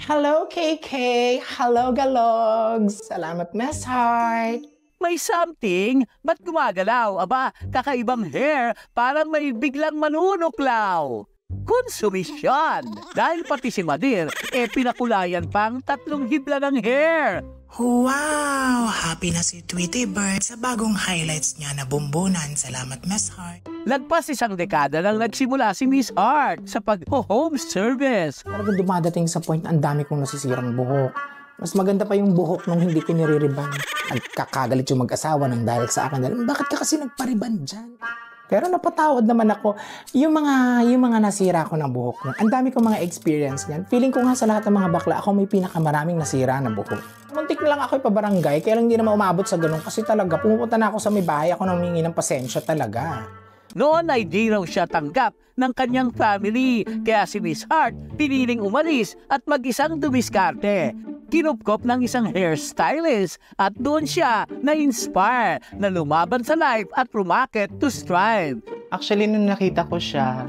Hello, KK! Hello, Galogs! Salamat, Miss Heart! May something? Ba't gumagalaw? Aba, kakaibang hair, parang may biglang manunuklaw. Konsumisyon! Dahil pati si Madir, pinakulayan pang 3 hibla ng hair. Wow! Happy na si Tweety Bird sa bagong highlights niya na bumbunan. Salamat, Miss Heart. Lagpas 1 dekada nang nagsimula si Miss Heart sa pag-home service. Talagang dumadating sa point na ang dami kong nasisirang buhok. Mas maganda pa yung buhok nung hindi ko niririban. Nagkakagalit yung mag-asawa nang dahil sa akin. Bakit ka kasi nagpariban dyan? Pero napatawad naman ako. Yung mga nasira ko ng buhok nun. Ang dami kong mga experience niyan. Feeling ko nga sa lahat ng mga bakla, ako may pinakamaraming nasira na buhok. Muntik na lang ako ipabarangay, kaya lang hindi naman umabot sa ganun. Kasi talaga, pumupunta na ako sa may bahay, ako nang humingi ng pasensya talaga. Noon ay di raw siya tanggap ng kanyang family. Kaya si Miss Heart piniling umalis at mag-isang dumiskarte. Kinupkop ng isang hairstylist at doon siya na-inspire na lumaban sa life at rumakit to strive. Actually, nung nakita ko siya,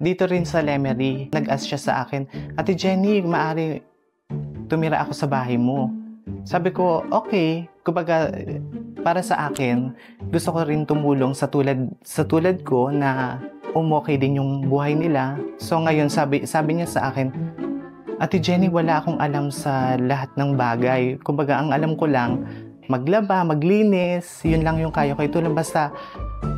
dito rin sa Lemery, nag-ask siya sa akin, Ate Jenny, maaari tumira ako sa bahay mo. Sabi ko, okay. Kumbaga, para sa akin, gusto ko rin tumulong sa tulad ko na umokay din yung buhay nila. So ngayon, sabi niya sa akin, Ate Jenny, wala akong alam sa lahat ng bagay. Kumbaga, ang alam ko lang, maglaba, maglinis, yun lang yung kaya ko itulong. Basta,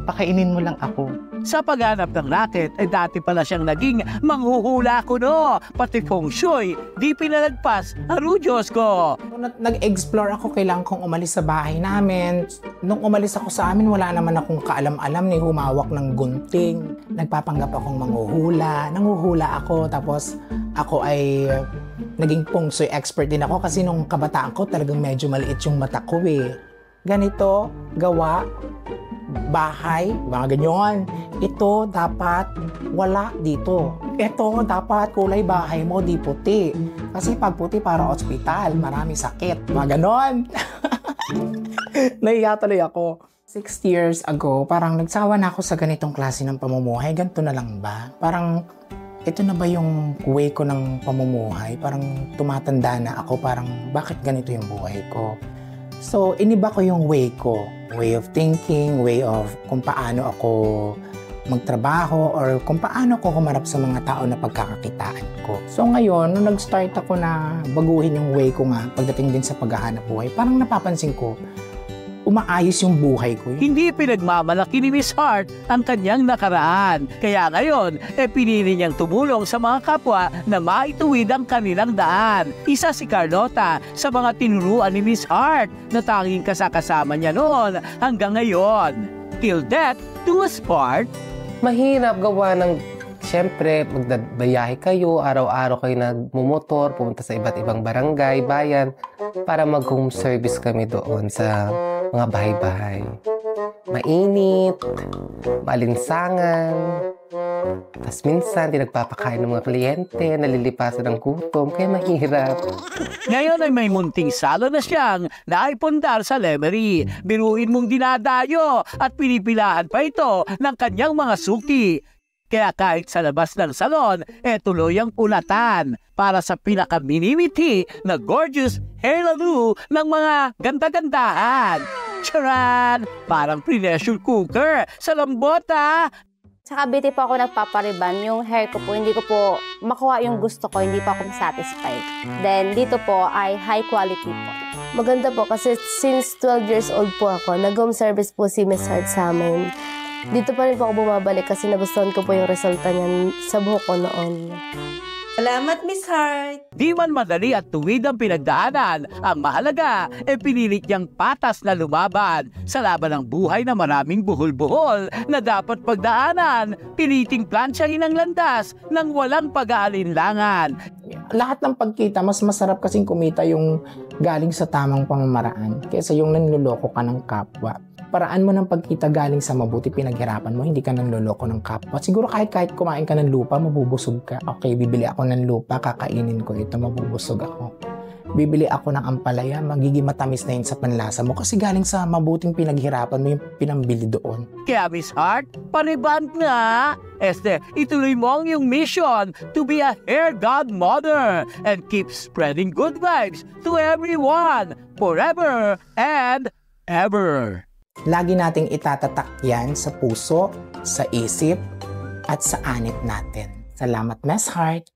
pakainin mo lang ako. Sa paghanap ng racket, dati pala siyang naging manghuhula kuno. Pati feng shui, di pinalagpas. Aru Diyos ko! Nag-explore ako, kailangan kong umalis sa bahay namin. Nung umalis ako sa amin, wala naman akong kaalam-alam ni humawak ng gunting. Nagpapanggap akong manghuhula. Nanghuhula ako, tapos ako ay naging feng shui expert din ako kasi nung kabataan ko talagang medyo maliit yung mata ko eh. Ganito, gawa, bahay, mga ganyan. Ito dapat wala dito. Ito dapat kulay bahay mo, di puti. Kasi pag puti para ospital, marami sakit. Mga ganon. Nahiya tuloy ako. 6 years ago, parang nagsawa na ako sa ganitong klase ng pamumuhay. Ganito na lang ba? Parang ito na ba yung way ko ng pamumuhay? Parang tumatanda na ako, parang bakit ganito yung buhay ko? So, iniba ko yung way ko. Way of thinking, way of kung paano ako magtrabaho or kung paano ako humarap sa mga tao na pagkakakitaan ko. So ngayon, nung nag-start ako na baguhin yung way ko nga pagdating din sa paghahanap buhay, parang napapansin ko, umaayos yung buhay ko. Hindi pinagmamalaki ni Miss Heart ang kanyang nakaraan. Kaya ngayon, pinili niyang tumulong sa mga kapwa na maituwid ang kanilang daan. Isa si Carlota sa mga tinuruan ni Miss Heart na tanging kasakasama niya noon hanggang ngayon. Till death do us part. Mahirap gawa ng, siyempre, magbayahe kayo, araw-araw kayo nagmumotor, pumunta sa iba't ibang barangay, bayan, para mag-home service kami doon sa mga bahay-bahay. Mainit, malinsangan, tapos minsan di nagpapakain ng mga kliyente, nalilipasan ng gutom, kaya mahirap. Ngayon ay may munting salo na siyang naipundar sa Lemery. Biruin mong dinadayo at pinipilahan pa ito ng kanyang mga suki. Kaya kahit sa labas ng salon, tuloy ang unatan para sa pinaka-minimity na gorgeous hairdo ng mga ganda-gandahan. Charan! Parang pressure cooker sa lambota. Sa Cavite po ako nagpapariban. Yung hair ko po, hindi ko po makuha yung gusto ko, hindi pa ako satisfied. Then dito po ay high quality po. Maganda po kasi since 12 years old po ako, nag-home service po si Miss Heart sa amin. Dito pa rin po ako bumabalik kasi nagustuhan ko po yung resulta niyan sa buhok ko noon. Salamat, Miss Heart! Di man madali at tuwid ang pinagdaanan, ang mahalaga pinilit niyang patas na lumaban sa laban ng buhay na maraming buhol-buhol na dapat pagdaanan. Piliting plansyahin ang landas ng walang pag-aalinlangan. Lahat ng pagkita, mas masarap kasing kumita yung galing sa tamang pamamaraan kaysa yung nanloloko ka ng kapwa. Paraan mo ng pagkita galing sa mabuti pinaghirapan mo, hindi ka nanloloko ng kapwa. Siguro kahit kumain ka ng lupa, mabubusog ka. Okay, bibili ako ng lupa, kakainin ko ito, mabubusog ako. bibili ako ng ampalaya, magiging matamis na yun sa panlasa mo kasi galing sa mabuting pinaghirapan mo yung pinambili doon. Kaya Miss Heart, pariband nga! Ituloy mo ang iyong mission to be a hair godmother and keep spreading good vibes to everyone, forever and ever. Lagi nating itatatak yan sa puso, sa isip, at sa anit natin. Salamat, Miss Heart!